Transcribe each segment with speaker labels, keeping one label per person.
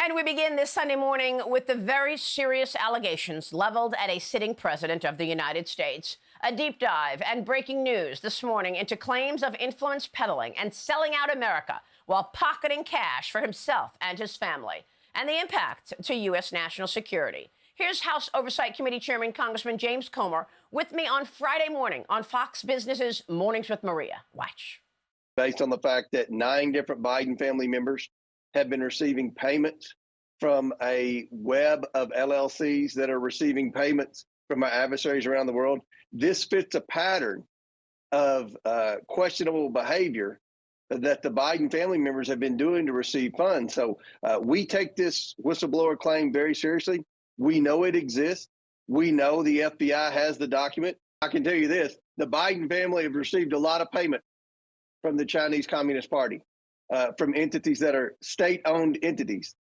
Speaker 1: And we begin this Sunday morning with the very serious allegations leveled at a sitting president of the United States. A deep dive and breaking news this morning into claims of influence peddling and selling out America while pocketing cash for himself and his family, and the impact to U.S. national security. Here's House Oversight Committee Chairman Congressman James Comer with me on Friday morning on Fox Business's Mornings with Maria. Watch.
Speaker 2: Based on the fact that 9 different Biden family members have been receiving payments from a web of LLCs that are receiving payments from our adversaries around the world, this fits a pattern of questionable behavior that the Biden family members have been doing to receive funds. So we take this whistleblower claim very seriously. We know it exists. We know the FBI has the document. I can tell you this, the Biden family have received a lot of payment from the Chinese Communist Party, from entities that are state-owned entities.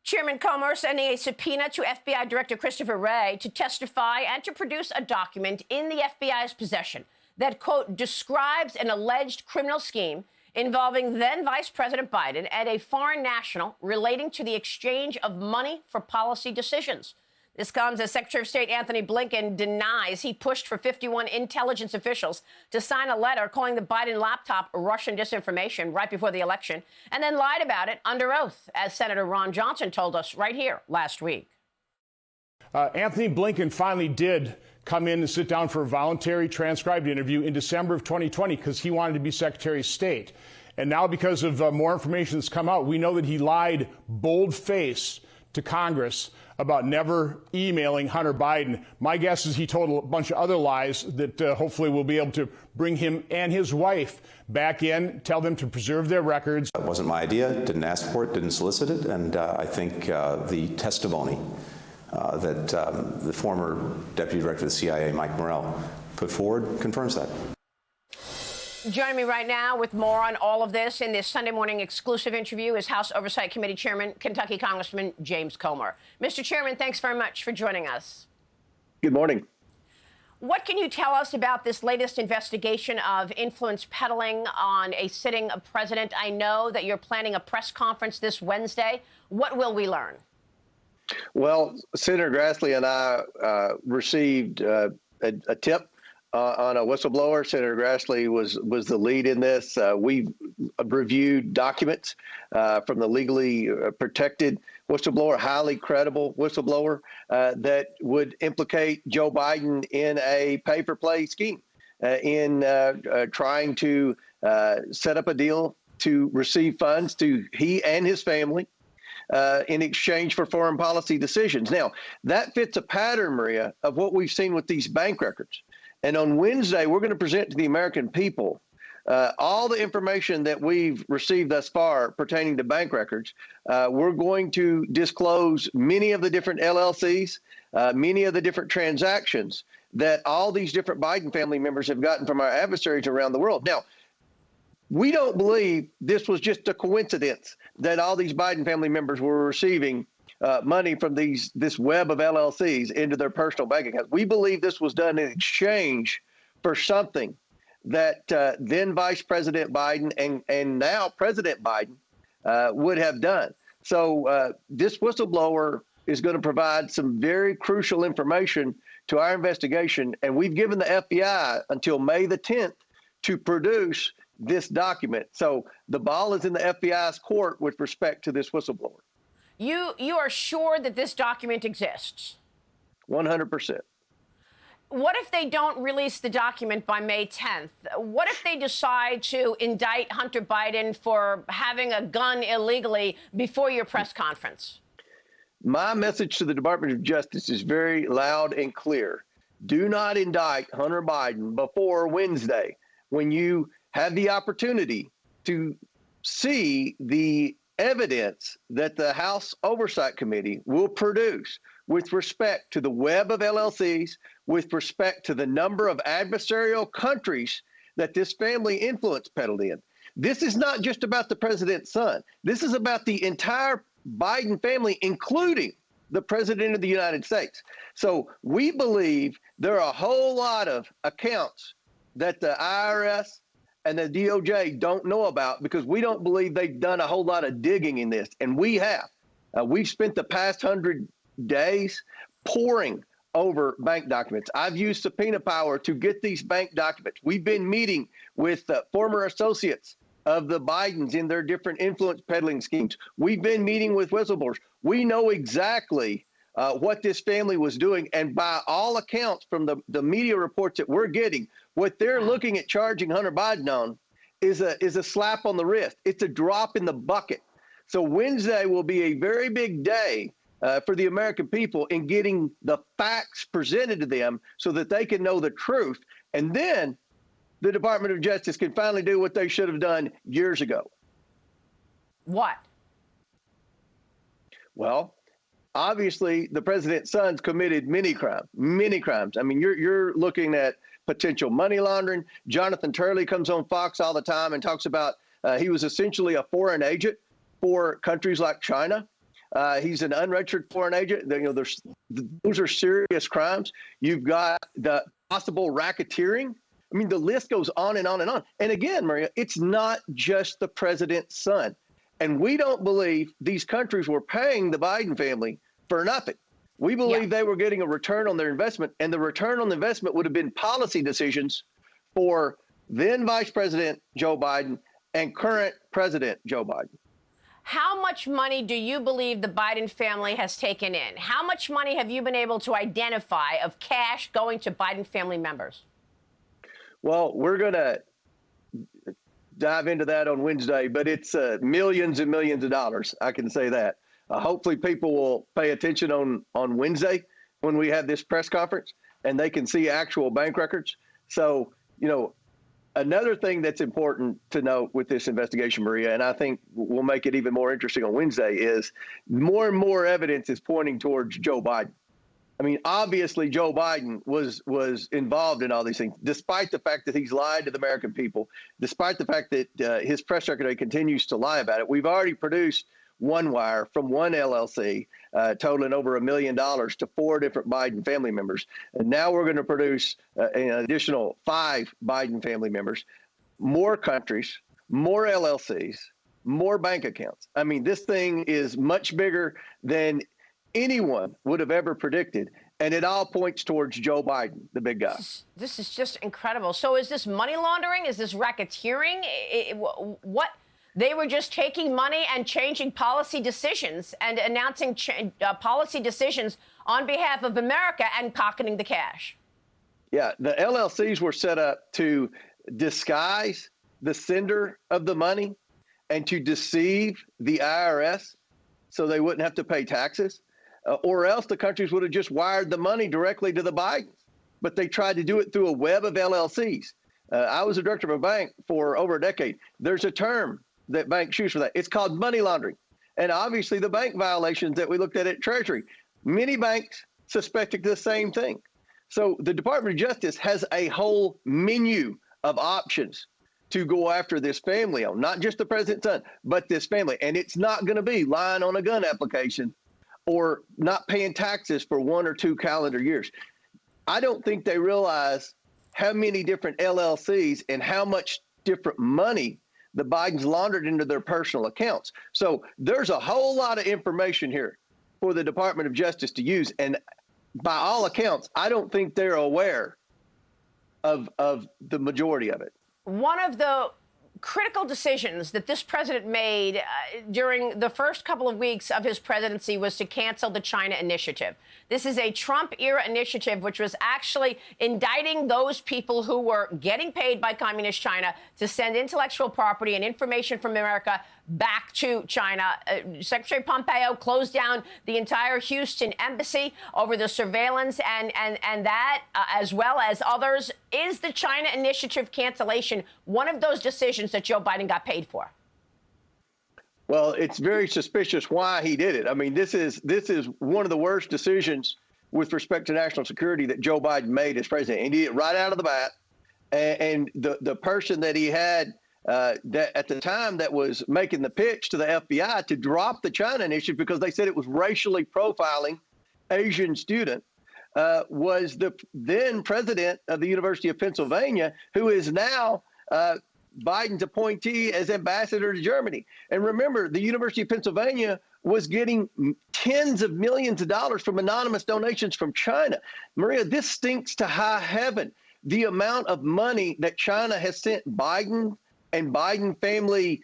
Speaker 1: Chairman Comer sending a subpoena to FBI Director Christopher Wray to testify and to produce a document in the FBI's possession that, quote, describes an alleged criminal scheme involving then Vice President Biden and a foreign national relating to the exchange of money for policy decisions. This comes as Secretary of State Anthony Blinken denies he pushed for 51 intelligence officials to sign a letter calling the Biden laptop Russian disinformation right before the election, and then lied about it under oath, as Senator Ron Johnson told us right here last week.
Speaker 3: Anthony Blinken finally did come in and sit down for a voluntary transcribed interview in December of 2020 because he wanted to be Secretary of State. And now, because of more information that's come out, we know that he lied bold-faced to Congress about never emailing Hunter Biden. My guess is he told a bunch of other lies that hopefully we'll be able to bring him and his wife back in, tell them to preserve their records.
Speaker 4: It wasn't my idea, didn't ask for it, didn't solicit it, and I think the testimony that the former Deputy Director of the CIA, Mike Morrell, put forward confirms that.
Speaker 1: Joining me right now with more on all of this in this Sunday morning exclusive interview is House Oversight Committee Chairman, Kentucky Congressman James Comer. Mr. Chairman, thanks very much for joining us.
Speaker 2: Good morning.
Speaker 1: What can you tell us about this latest investigation of influence peddling on a sitting president? I know that you're planning a press conference this Wednesday. What will we learn?
Speaker 2: Well, Senator Grassley and I received a tip on a whistleblower. Senator Grassley was the lead in this. We've reviewed documents from the legally protected whistleblower, highly credible whistleblower that would implicate Joe Biden in a pay-for-play scheme, in trying to set up a deal to receive funds to he and his family in exchange for foreign policy decisions. Now, that fits a pattern, Maria, of what we've seen with these bank records. And on Wednesday, we're going to present to the American people all the information that we've received thus far pertaining to bank records. We're going to disclose many of the different LLCs, many of the different transactions that all these different Biden family members have gotten from our adversaries around the world. Now, we don't believe this was just a coincidence that all these Biden family members were receiving money from this web of LLCs into their personal bank accounts. We believe this was done in exchange for something that then Vice President Biden and now President Biden would have done. So this whistleblower is going to provide some very crucial information to our investigation, and we've given the FBI until May the 10th to produce this document. So the ball is in the FBI's court with respect to this whistleblower.
Speaker 1: You are sure that this document exists?
Speaker 2: 100%.
Speaker 1: What if they don't release the document by May 10th? What if they decide to indict Hunter Biden for having a gun illegally before your press conference?
Speaker 2: My message to the Department of Justice is very loud and clear. Do not indict Hunter Biden before Wednesday, when you have the opportunity to see the evidence that the House Oversight Committee will produce with respect to the web of LLCs, with respect to the number of adversarial countries that this family influence peddled in. This is not just about the president's son. This is about the entire Biden family, including the president of the United States. So we believe there are a whole lot of accounts that the IRS and the DOJ don't know about because we don't believe they've done a whole lot of digging in this. And we have. We've spent the past 100 days poring over bank documents. I've used subpoena power to get these bank documents. We've been meeting with former associates of the Bidens in their different influence peddling schemes. We've been meeting with whistleblowers. We know exactly what this family was doing. And by all accounts from the media reports that we're getting, what they're looking at charging Hunter Biden on is a slap on the wrist. It's a drop in the bucket. So Wednesday will be a very big day for the American people in getting the facts presented to them so that they can know the truth. And then the Department of Justice can finally do what they should have done years ago.
Speaker 1: What?
Speaker 2: Well, obviously, the president's sons committed many crimes. I mean, you're looking at potential money laundering. Jonathan Turley comes on Fox all the time and talks about he was essentially a foreign agent for countries like China. He's an unregistered foreign agent. Those are serious crimes. You've got the possible racketeering. I mean, the list goes on and on and on. And again, Maria, it's not just the president's son. And we don't believe these countries were paying the Biden family for nothing. We believe they were getting a return on their investment, and the return on the investment would have been policy decisions for then Vice President Joe Biden and current President Joe Biden.
Speaker 1: How much money do you believe the Biden family has taken in? How much money have you been able to identify of cash going to Biden family members?
Speaker 2: Well, we're going to dive into that on Wednesday, but it's millions and millions of dollars. I can say that. Hopefully people will pay attention on Wednesday when we have this press conference and they can see actual bank records. So, another thing that's important to note with this investigation, Maria, and I think will make it even more interesting on Wednesday, is more and more evidence is pointing towards Joe Biden. I mean, obviously, Joe Biden was involved in all these things, despite the fact that he's lied to the American people, despite the fact that his press secretary continues to lie about it. We've already produced one wire from one LLC, totaling over $1 million to 4 different Biden family members. And now we're going to produce an additional 5 Biden family members, more countries, more LLCs, more bank accounts. I mean, this thing is much bigger than anyone would have ever predicted. And it all points towards Joe Biden, the big guy.
Speaker 1: This is just incredible. So is this money laundering? Is this racketeering? What? They were just taking money and changing policy decisions and announcing policy decisions on behalf of America and pocketing the cash.
Speaker 2: Yeah, the LLCs were set up to disguise the sender of the money and to deceive the IRS so they wouldn't have to pay taxes, or else the countries would have just wired the money directly to the Bidens. But they tried to do it through a web of LLCs. I was a director of a bank for over a decade. There's a term that banks use for that. It's called money laundering. And obviously the bank violations that we looked at Treasury, many banks suspected the same thing. So the Department of Justice has a whole menu of options to go after this family on, not just the president's son, but this family. And it's not going to be lying on a gun application or not paying taxes for 1 or 2 calendar years. I don't think they realize how many different LLCs and how much different money the Bidens laundered into their personal accounts. So there's a whole lot of information here for the Department of Justice to use. And by all accounts, I don't think they're aware of the majority of it.
Speaker 1: One of the critical decisions that this president made during the first couple of weeks of his presidency was to cancel the China initiative. This is a Trump-era initiative, which was actually indicting those people who were getting paid by communist China to send intellectual property and information from America back to China. Secretary Pompeo closed down the entire Houston embassy over the surveillance and that, as well as others. Is the China initiative cancellation one of those decisions that Joe Biden got paid for?
Speaker 2: Well, it's very suspicious why he did it. I mean, this is one of the worst decisions with respect to national security that Joe Biden made as president. And he did it right out of the bat. And the person that he had that at the time that was making the pitch to the FBI to drop the China initiative because they said it was racially profiling Asian student was the then president of the University of Pennsylvania, who is now Biden's appointee as ambassador to Germany. And remember, the University of Pennsylvania was getting tens of millions of dollars from anonymous donations from China. Maria, this stinks to high heaven. The amount of money that China has sent Biden and Biden family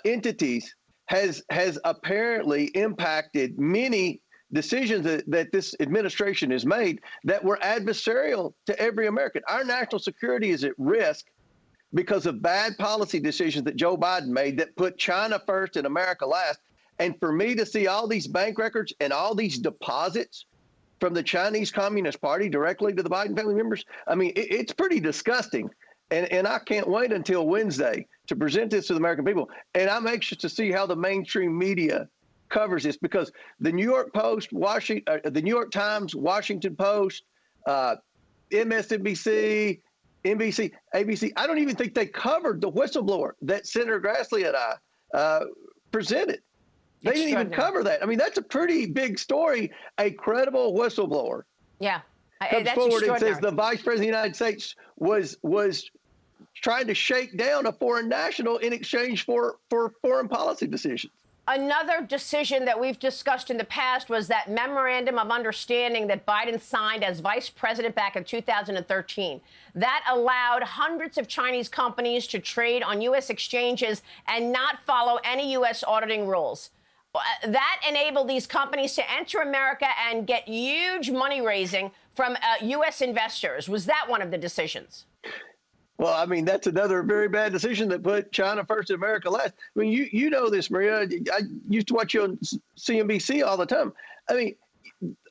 Speaker 2: entities has apparently impacted many decisions that this administration has made that were adversarial to every American. Our national security is at risk because of bad policy decisions that Joe Biden made that put China first and America last. And for me to see all these bank records and all these deposits from the Chinese Communist Party directly to the Biden family members, I mean, it's pretty disgusting. And I can't wait until Wednesday to present this to the American people. And I'm anxious to see how the mainstream media covers this, because the New York Post, the New York Times, Washington Post, MSNBC, NBC, ABC, I don't even think they covered the whistleblower that Senator Grassley and I presented. They didn't even cover that. I mean, that's a pretty big story. A credible whistleblower.
Speaker 1: Yeah.
Speaker 2: Comes forward and says the Vice President of the United States was trying to shake down a foreign national in exchange for foreign policy decisions.
Speaker 1: Another decision that we've discussed in the past was that memorandum of understanding that Biden signed as vice president back in 2013. That allowed hundreds of Chinese companies to trade on U.S. exchanges and not follow any U.S. auditing rules. That enabled these companies to enter America and get huge money raising from U.S. investors. Was that one of the decisions?
Speaker 2: Well, I mean, that's another very bad decision that put China first and America last. I mean, you know this, Maria. I used to watch you on CNBC all the time. I mean,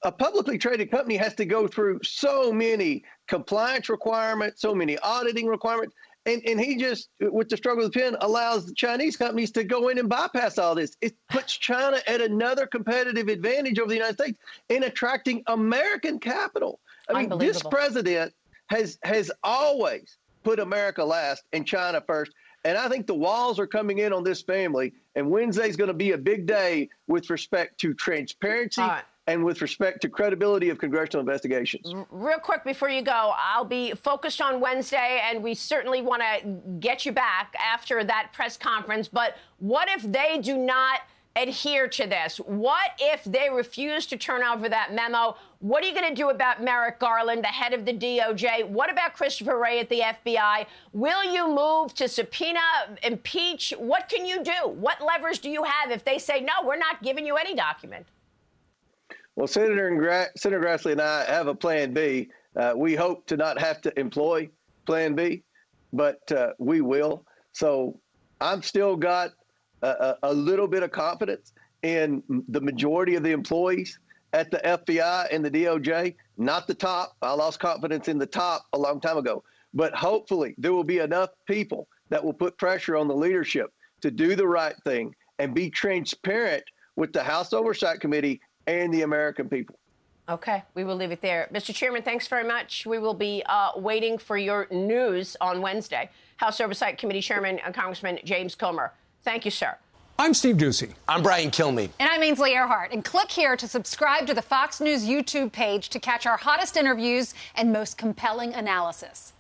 Speaker 2: a publicly traded company has to go through so many compliance requirements, so many auditing requirements. And he just, with the stroke of the pen, allows the Chinese companies to go in and bypass all this. It puts China at another competitive advantage over the United States in attracting American capital. I mean, this president has always put America last and China first. And I think the walls are coming in on this family. And Wednesday's going to be a big day with respect to transparency and with respect to credibility of congressional investigations.
Speaker 1: Real quick before you go, I'll be focused on Wednesday, and we certainly want to get you back after that press conference. But what if they do not adhere to this? What if they refuse to turn over that memo? What are you going to do about Merrick Garland, the head of the DOJ? What about Christopher Wray at the FBI? Will you move to subpoena, impeach? What can you do? What levers do you have if they say, no, we're not giving you any document?
Speaker 2: Well, Senator Grassley and I have a plan B. We hope to not have to employ plan B, but we will. So I'm still got a little bit of confidence in the majority of the employees at the FBI and the DOJ, not the top. I lost confidence in the top a long time ago. But hopefully there will be enough people that will put pressure on the leadership to do the right thing and be transparent with the House Oversight Committee and the American people.
Speaker 1: Okay, we will leave it there. Mr. Chairman, thanks very much. We will be waiting for your news on Wednesday. House Oversight Committee Chairman Congressman James Comer. Thank you, sir.
Speaker 5: I'm Steve Doocy.
Speaker 6: I'm Brian Kilmeade.
Speaker 7: And I'm Ainsley Earhart. And click here to subscribe to the Fox News YouTube page to catch our hottest interviews and most compelling analysis.